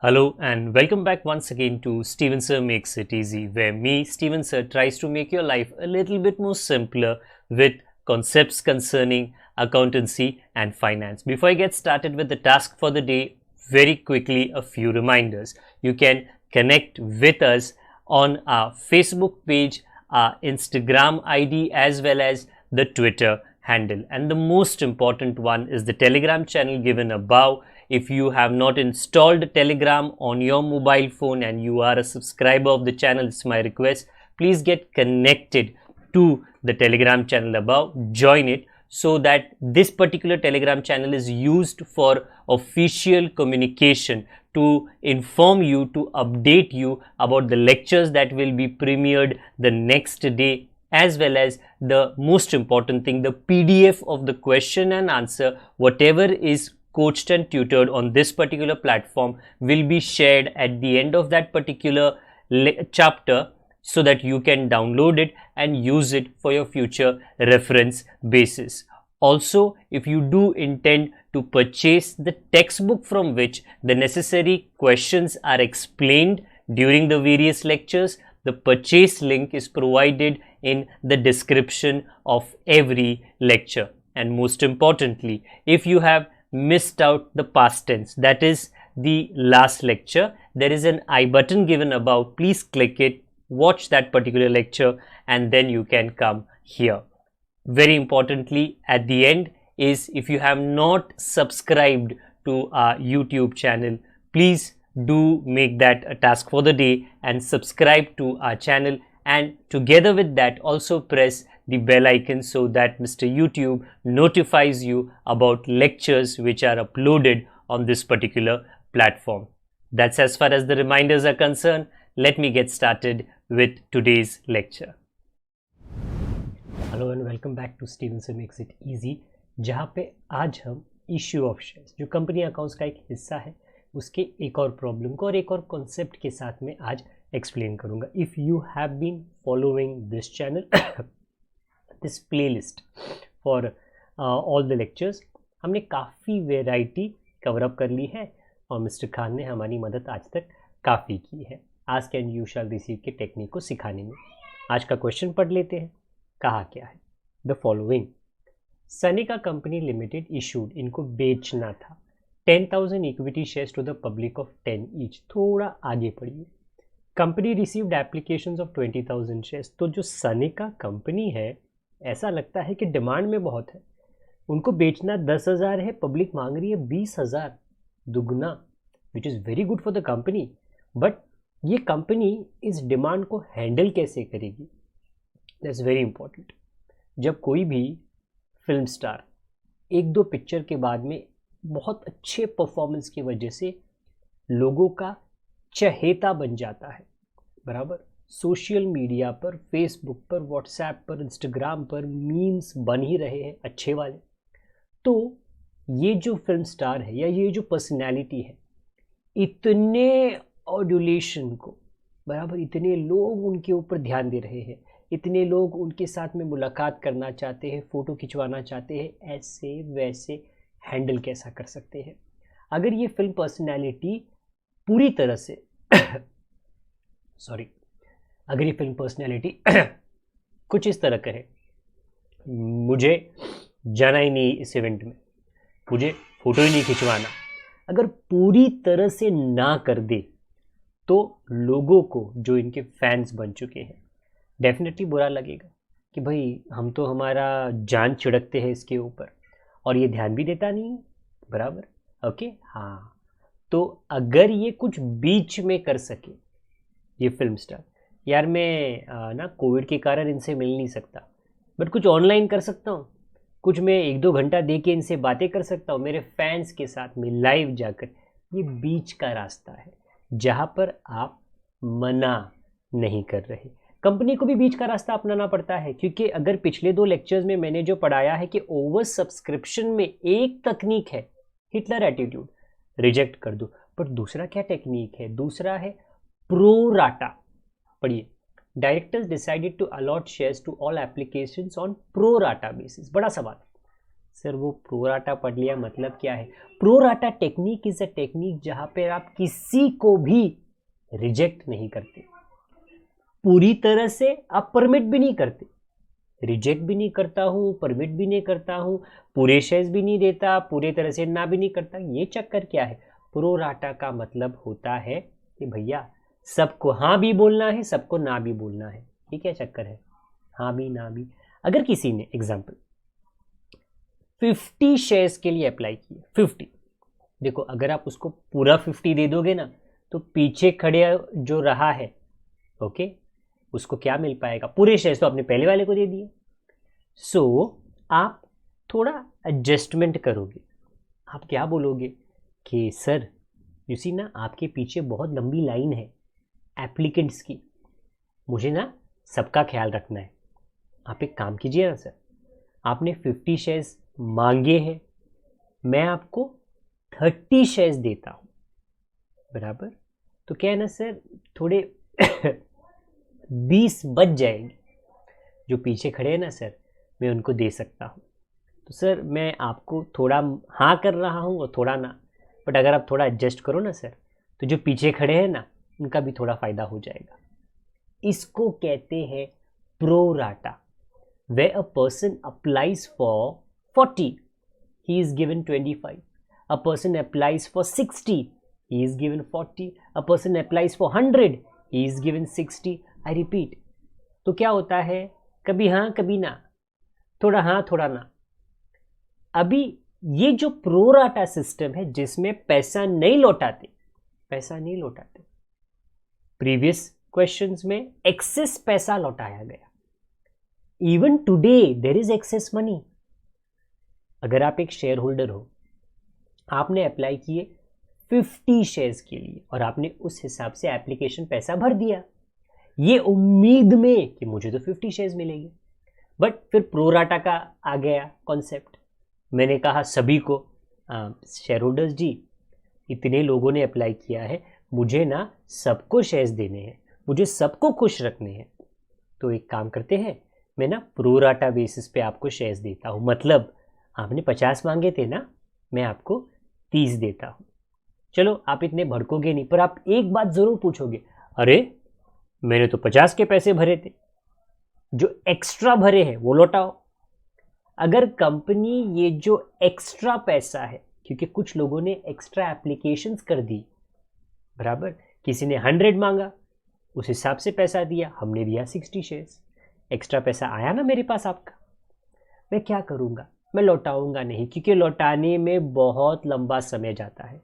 Hello and welcome back once again to Steven Sir Makes It Easy, where me, Steven Sir, tries to make your life a little bit more simpler with concepts concerning accountancy and finance. Before I get started with the task for the day, very quickly a few reminders. You can connect with us on our Facebook page, our Instagram ID, as well as the Twitter handle. And the most important one is the Telegram channel given above. If you have not installed Telegram on your mobile phone and you are a subscriber of the channel, it's my request, please get connected to the Telegram channel above, join it, so that this particular Telegram channel is used for official communication to inform you, to update you about the lectures that will be premiered the next day, as well as the most important thing, the PDF of the question and answer, whatever is coached and tutored on this particular platform will be shared at the end of that particular chapter, so that you can download it and use it for your future reference basis. Also, if you do intend to purchase the textbook from which the necessary questions are explained during the various lectures, the purchase link is provided in the description of every lecture. And most importantly, if you have missed out the past tense, that is the last lecture, there is an I button given above. Please click it, watch that particular lecture, and then you can come here. Very importantly, at the end is, if you have not subscribed to our YouTube channel, please do make that a task for the day and subscribe to our channel, and together with that also press the bell icon so that Mr. YouTube notifies you about lectures which are uploaded on this particular platform. That's as far as the reminders are concerned. Let me get started with today's lecture. Hello and welcome back to Steven Sir Makes It Easy, जहाँ पे आज हम issue of shares, जो company accounts का एक हिस्सा है, उसके एक और प्रॉब्लम को और एक और कॉन्सेप्ट के साथ में आज एक्सप्लेन करूँगा. If you have been following this channel, this playlist for all the lectures, हमने काफ़ी वेराइटी कवर अप कर ली है और मिस्टर खान ने हमारी मदद आज तक काफ़ी की है ask and you shall receive के टेक्निक को सिखाने में. आज का क्वेश्चन पढ़ लेते हैं. कहा क्या है? The following. Sanika company limited issued, इनको बेचना था, 10,000 equity shares to the public of 10 each. थोड़ा आगे पढ़िए. Company received applications of 20,000 shares. तो जो सनिका कंपनी है, ऐसा लगता है कि डिमांड में बहुत है. उनको बेचना 10,000 है, पब्लिक मांग रही है 20,000, दुगना, which is very good for the company. But ये कंपनी इस डिमांड को हैंडल कैसे करेगी? That's very important. जब कोई भी फिल्म स्टार एक दो पिक्चर के बाद में बहुत अच्छे परफॉर्मेंस की वजह से लोगों का चहेता बन जाता है, बराबर, सोशल मीडिया पर, फेसबुक पर, व्हाट्सएप पर, इंस्टाग्राम पर मीम्स बन ही रहे हैं अच्छे वाले, तो ये जो फिल्म स्टार है या ये जो पर्सनैलिटी है, इतने ऑड्यूलेशन को, बराबर, इतने लोग उनके ऊपर ध्यान दे रहे हैं, इतने लोग उनके साथ में मुलाकात करना चाहते हैं, फ़ोटो खिंचवाना चाहते हैं, ऐसे वैसे हैंडल कैसा कर सकते हैं? अगर ये फिल्म पर्सनैलिटी पूरी तरह से सॉरी अगर ये फिल्म पर्सनैलिटी कुछ इस तरह कहे, मुझे जाना ही नहीं इस इवेंट में, मुझे फ़ोटो ही नहीं खिंचवाना, अगर पूरी तरह से ना कर दे, तो लोगों को, जो इनके फैंस बन चुके हैं, डेफिनेटली बुरा लगेगा कि भाई हम तो हमारा जान छिड़कते हैं इसके ऊपर और ये ध्यान भी देता नहीं है, बराबर. ओके, हाँ. तो अगर ये कुछ बीच में कर सके, ये फिल्म स्टार, यार मैं ना कोविड के कारण इनसे मिल नहीं सकता, बट कुछ ऑनलाइन कर सकता हूँ, कुछ मैं 1-2 घंटा दे के इनसे बातें कर सकता हूँ मेरे फैंस के साथ में लाइव जाकर. ये बीच का रास्ता है जहाँ पर आप मना नहीं कर रहे. कंपनी को भी बीच का रास्ता अपनाना पड़ता है, क्योंकि अगर पिछले 2 लेक्चर्स में मैंने जो पढ़ाया है कि ओवर सब्सक्रिप्शन में एक तकनीक है हिटलर एटीट्यूड, रिजेक्ट कर दो, पर दूसरा क्या टेक्निक है? दूसरा है प्रो राटा. पढ़िए. Directors decided to allot shares to all applications on pro rata basis. बड़ा सवाल, सर वो प्रोराटा पढ़ लिया, मतलब क्या है? Pro rata technique is a technique जहां पे आप किसी को भी रिजेक्ट नहीं करते, पूरी तरह से आप परमिट भी नहीं करते, रिजेक्ट भी नहीं करता हूँ, परमिट भी नहीं करता हूँ, पूरे शेयर्स भी नहीं देता, पूरे तरह से ना भी नहीं करता। ये चक्कर क्या है? प्रोराटा का मतलब होता है कि भैया सबको हाँ भी बोलना है, सबको ना भी बोलना है। ये क्या चक्कर है? हाँ भी ना भी। अगर किसी ने एग्जाम्पल 50 शेयर्स के लिए अप्लाई किए, 50, देखो अगर आप उसको पूरा 50 दे दोगे ना, तो पीछे खड़े जो रहा है, ओके, उसको क्या मिल पाएगा? पूरे शेयर्स तो आपने पहले वाले को दे दिए। सो आप थोड़ा एडजस्टमेंट करोगे। आप क्या बोलोगे कि सर यू सी ना, आपके पीछे बहुत लंबी लाइन है एप्लीकेंट्स की, मुझे ना सबका ख्याल रखना है। आप एक काम कीजिए ना सर, आपने 50 शेयर्स मांगे हैं, मैं आपको 30 शेयर्स देता हूँ, बराबर? तो क्या है ना सर, थोड़े 20 बच जाएंगे, जो पीछे खड़े हैं ना सर, मैं उनको दे सकता हूँ। तो सर मैं आपको थोड़ा हाँ कर रहा हूँ और थोड़ा ना, बट अगर आप थोड़ा एडजस्ट करो ना सर, तो जो पीछे खड़े हैं ना, उनका भी थोड़ा फ़ायदा हो जाएगा। इसको कहते हैं pro rata. Way a person applies for 40, he is given 25. A person applies for 60, he is given 40. A person applies for 100, he is given 60. I repeat. तो क्या होता है? कभी हाँ कभी ना, थोड़ा हाँ थोड़ा ना। अभी ये जो प्रोराटा सिस्टम है जिसमें पैसा नहीं लौटाते, प्रीवियस क्वेश्चंस में एक्सेस पैसा लौटाया गया। Even today there is excess money. अगर आप एक शेयर होल्डर हो, आपने अप्लाई किए 50 शेयर्स के लिए और आपने उस हिसाब से एप्लीकेशन पैसा भर दिया, ये उम्मीद में कि मुझे तो 50 शेयर्स मिलेंगे। बट फिर प्रोराटा का आ गया कॉन्सेप्ट। मैंने कहा सभी को, शेयर होल्डर्स जी, इतने लोगों ने अप्लाई किया है, मुझे ना सबको शेयर्स देने हैं, मुझे सबको खुश रखने हैं। तो एक काम करते हैं, मैं ना प्रोराटा बेसिस पे आपको शेयर्स देता हूँ। मतलब आपने 50 मांगे थे ना, मैं आपको 30 देता हूँ। चलो आप इतने भड़कोगे नहीं, पर आप एक बात ज़रूर पूछोगे, अरे मैंने तो 50 के पैसे भरे थे, जो एक्स्ट्रा भरे हैं वो लौटाओ। अगर कंपनी ये जो एक्स्ट्रा पैसा है, क्योंकि कुछ लोगों ने एक्स्ट्रा एप्लीकेशंस कर दी, बराबर, किसी ने 100 मांगा, उस हिसाब से पैसा दिया, हमने दिया 60 शेयर्स, एक्स्ट्रा पैसा आया ना मेरे पास आपका। मैं क्या करूँगा? मैं लौटाऊंगा नहीं, क्योंकि लौटाने में बहुत लंबा समय जाता है।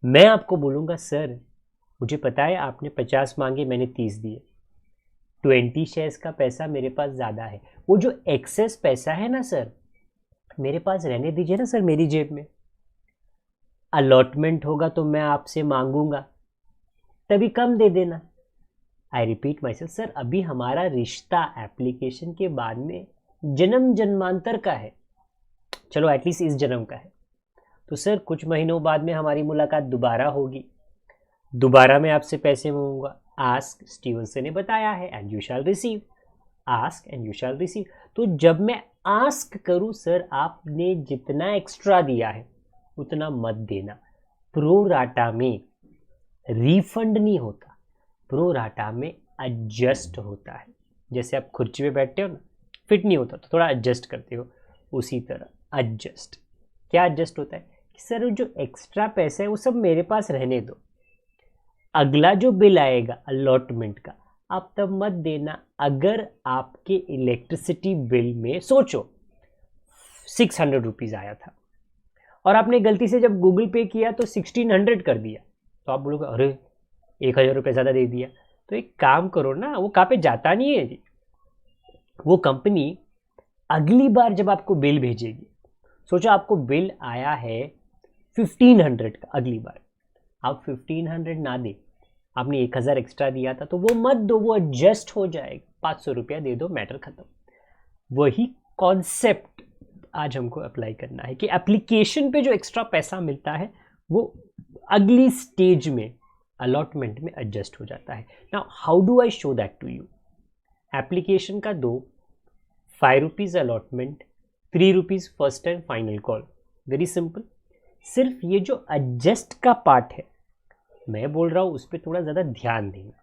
मैं आपको बोलूँगा सर मुझे पता है आपने 50 मांगे, मैंने 30 दिए, 20 शेयर्स का पैसा मेरे पास ज़्यादा है, वो जो एक्सेस पैसा है ना सर, मेरे पास रहने दीजिए ना सर, मेरी जेब में। अलॉटमेंट होगा तो मैं आपसे मांगूंगा, तभी कम दे देना। I repeat my self sir, अभी हमारा रिश्ता एप्लीकेशन के बाद में जन्म जन्मांतर का है, चलो एटलीस्ट इस जन्म का है। तो सर कुछ महीनों बाद में हमारी मुलाकात दोबारा होगी, दोबारा मैं आपसे पैसे मांगूंगा। आस्क स्टीवनसन ने बताया है and you shall receive, ask and you shall receive. तो जब मैं आस्क करूं सर, आपने जितना एक्स्ट्रा दिया है उतना मत देना। प्रोराटा में रिफंड नहीं होता, प्रोराटा में एडजस्ट होता है। जैसे आप कुर्सी पे बैठते हो ना, फिट नहीं होता तो थोड़ा एडजस्ट करते हो, उसी तरह एडजस्ट। क्या एडजस्ट होता है कि सर जो एक्स्ट्रा पैसा है वो सब मेरे पास रहने दो, अगला जो बिल आएगा अलॉटमेंट का आप तब मत देना। अगर आपके इलेक्ट्रिसिटी बिल में सोचो 600 रुपीज़ आया था और आपने गलती से जब गूगल पे किया तो 1600 कर दिया, तो आप बोलोगे अरे 1000 रुपये ज़्यादा दे दिया। तो एक काम करो ना, वो कहाँ पे जाता नहीं है जी, वो कंपनी अगली बार जब आपको बिल भेजेगी, सोचो आपको बिल आया है 1500 का, अगली बार आप 1500 ना दे, आपने 1000 एक्स्ट्रा दिया था, तो वो मत दो, वो एडजस्ट हो जाएगा, 500 रुपया दे दो, मैटर खत्म। वही कॉन्सेप्ट आज हमको अप्लाई करना है कि एप्लीकेशन पे जो एक्स्ट्रा पैसा मिलता है वो अगली स्टेज में अलॉटमेंट में एडजस्ट हो जाता है। Now how do I show that to you? Application का दो 5 rupees allotment ₹3 first and final call. Very simple. सिर्फ ये जो एडजस्ट का पार्ट है, मैं बोल रहा हूँ उस पर थोड़ा ज़्यादा ध्यान देना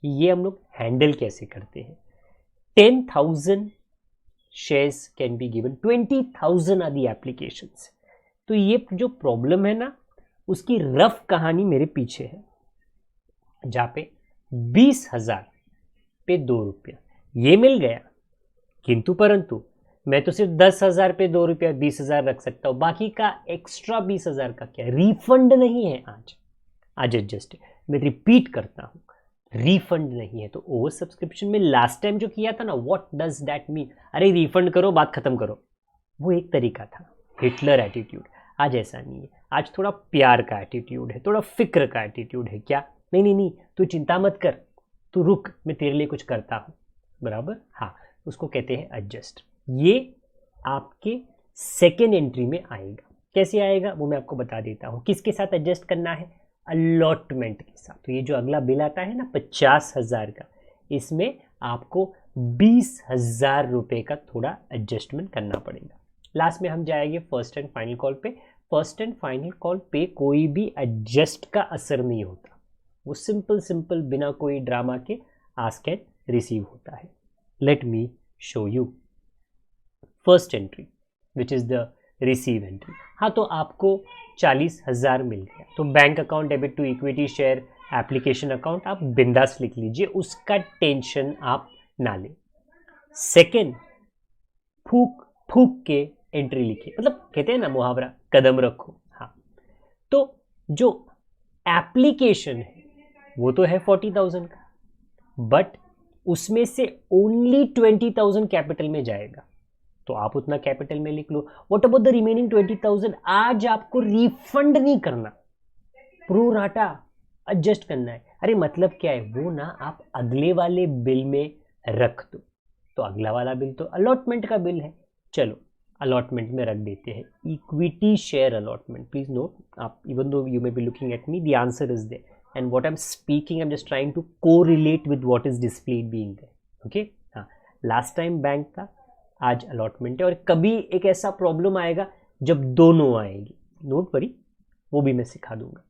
कि ये हम लोग हैंडल कैसे करते हैं। 10,000 shares can be given, 20,000 are the applications. तो ये जो प्रॉब्लम है ना, उसकी रफ कहानी मेरे पीछे है, जहाँ पे 20,000 पे ₹2 ये मिल गया, किंतु परंतु मैं तो सिर्फ 10,000 पे ₹2 20,000 रख सकता हूँ, बाकी का एक्स्ट्रा 20,000 का क्या, रिफंड नहीं है। आज एडजस्ट, मैं रिपीट करता हूँ, रिफंड नहीं है। तो ओवर सब्सक्रिप्शन में लास्ट टाइम जो किया था ना, व्हाट डज दैट मीन, अरे रिफंड करो, बात खत्म करो, वो एक तरीका था, हिटलर एटीट्यूड। आज ऐसा नहीं है, आज थोड़ा प्यार का एटीट्यूड है, थोड़ा फिक्र का एटीट्यूड है। क्या, नहीं नहीं नहीं, तू चिंता मत कर, तू रुक, मैं तेरे लिए कुछ करता हूँ, बराबर। हाँ, उसको कहते हैं एडजस्ट। ये आपके सेकेंड एंट्री में आएगा। कैसे आएगा वो मैं आपको बता देता हूँ। किसके साथ एडजस्ट करना है, अलॉटमेंट के साथ। तो ये जो अगला बिल आता है ना 50,000 का, इसमें आपको 20,000 रुपये का थोड़ा एडजस्टमेंट करना पड़ेगा। लास्ट में हम जाएंगे फर्स्ट एंड फाइनल कॉल पे। फर्स्ट एंड फाइनल कॉल पे कोई भी एडजस्ट का असर नहीं होता, वो सिंपल बिना कोई ड्रामा के आस्क एंड रिसीव होता है। Let me show you first entry which is the receive entry. हाँ, तो आपको 40,000 मिल गया, तो bank account debit to equity share application account आप बिंदास लिख लीजिए, उसका टेंशन आप ना लें। सेकेंड, फूक फूक के एंट्री लिखिए, मतलब कहते हैं ना मुहावरा, कदम रखो। हाँ, तो जो एप्लीकेशन है वो तो है 40,000 का, बट उसमें से ओनली 20,000 कैपिटल में जाएगा, तो आप उतना कैपिटल में लिख लो। व्हाट अबाउट द रिमेनिंग 20,000, आज आपको रिफंड नहीं करना, प्रो राटा एडजस्ट करना है। अरे मतलब क्या है वो ना, आप अगले वाले बिल में रख दो। तो अगला वाला बिल तो अलॉटमेंट का बिल है, चलो अलॉटमेंट में रख देते हैं, equity share allotment. Please note, आप even though you may be looking at me, the answer is there and what I'm speaking, I'm just trying to correlate with what is displayed being there. Okay, हाँ, last time bank था, आज allotment है, और कभी एक ऐसा problem आएगा जब दोनों आएगी, नोट वरी, वो भी मैं सिखा दूंगा।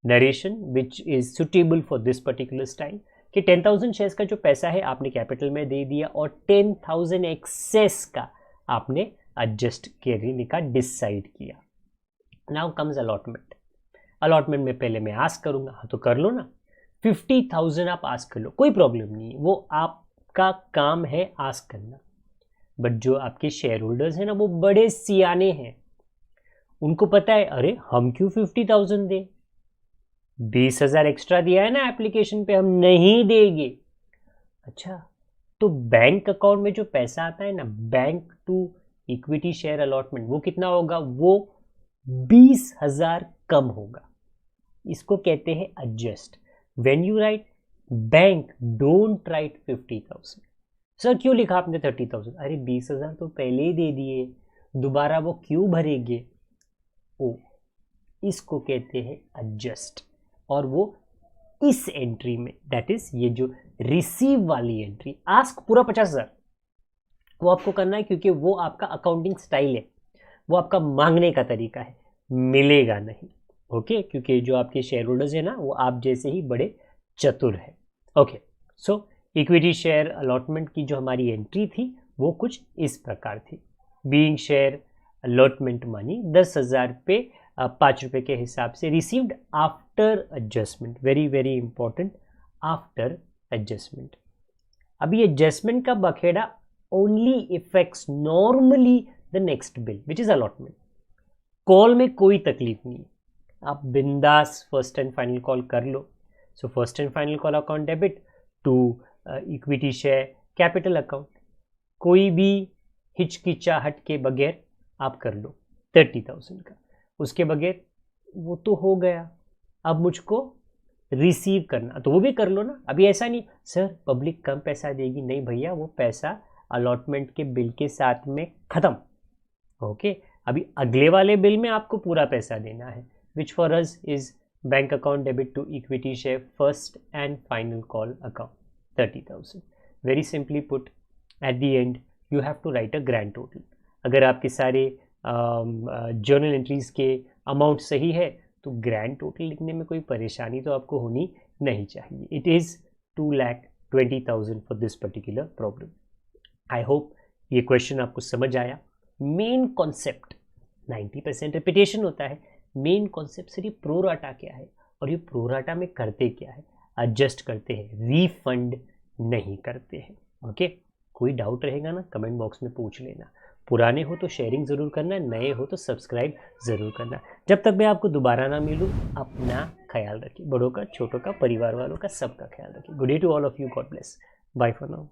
Narration which is suitable for this particular style, कि 10,000 शेयर्स का जो पैसा है आपने कैपिटल में दे दिया, और 10,000 एक्सेस का आपने एडजस्ट करने का डिसाइड किया। Now comes allotment. अलॉटमेंट में पहले मैं आस्क करूंगा, हाँ तो कर लो ना, 50,000 आप आस्क कर लो, कोई प्रॉब्लम नहीं है, वो आपका काम है आस्क करना। बट जो आपके शेयर होल्डर्स हैं ना, वो बड़े सियाने हैं, उनको पता है अरे हम क्यों 50,000 दें, 20,000 एक्स्ट्रा दिया है ना एप्लीकेशन पे, हम नहीं देंगे। अच्छा, तो बैंक अकाउंट में जो पैसा आता है ना, bank to equity share allotment, वो कितना होगा, वो 20,000 कम होगा। इसको कहते हैं adjust. When you right bank, don't write 50,000। Sir क्यों लिखा आपने 30,000, अरे 20,000 तो पहले ही दे दिए, दोबारा वो क्यों भरेंगे। ओ, इसको कहते हैं एडजस्ट, और वो इस एंट्री में, दैट इज ये जो रिसीव वाली एंट्री, आस्क पूरा 50,000 वो आपको करना है, क्योंकि वो आपका अकाउंटिंग स्टाइल है, वो आपका मांगने का तरीका है, मिलेगा नहीं। ओके, क्योंकि जो आपके शेयर होल्डर्स है ना, वो आप जैसे ही बड़े चतुर है। ओके, सो इक्विटी शेयर अलॉटमेंट की जो हमारी एंट्री थी वो कुछ इस प्रकार थी। बीइंग शेयर अलॉटमेंट मनी 10,000 पे 5 रुपये के हिसाब से received after adjustment, very very important, after adjustment. अभी एडजस्टमेंट का बखेड़ा only effects normally the next bill which is allotment. Call में कोई तकलीफ नहीं है, आप बिंदास फर्स्ट एंड फाइनल कॉल कर लो। So first and final call account debit to equity share capital account, कोई भी हिचकिचाहट के बगैर आप कर लो 30,000 का। उसके बगैर वो तो हो गया, अब मुझको रिसीव करना, तो वो भी कर लो ना। अभी ऐसा नहीं सर पब्लिक कम पैसा देगी, नहीं भैया, वो पैसा अलॉटमेंट के बिल के साथ में खत्म। ओके, अभी अगले वाले बिल में आपको पूरा पैसा देना है, which for us is bank account debit to equity share first and final call account 30,000. Very simply put, at the end you have to write a grand total. अगर आपके सारे जर्नल एंट्रीज के अमाउंट सही है तो grand total लिखने में कोई परेशानी तो आपको होनी नहीं चाहिए. It is 2,20,000 for this particular problem. I hope ये क्वेश्चन आपको समझ आया. मेन कॉन्सेप्ट 90% रिपीटेशन होता है. मेन कॉन्सेप्ट सिर्फ प्रोराटा क्या है और ये प्रोराटा में करते क्या है, एडजस्ट करते हैं, रीफंड नहीं करते हैं. ओके, कोई डाउट रहेगा ना कमेंट बॉक्स में पूछ लेना. पुराने हो तो शेयरिंग ज़रूर करना, नए हो तो सब्सक्राइब ज़रूर करना. जब तक मैं आपको दोबारा ना मिलूँ, अपना ख्याल रखिए. बड़ों का, छोटों का, परिवार वालों का, सबका ख्याल रखिए. Good day to all of you. God bless. Bye for now.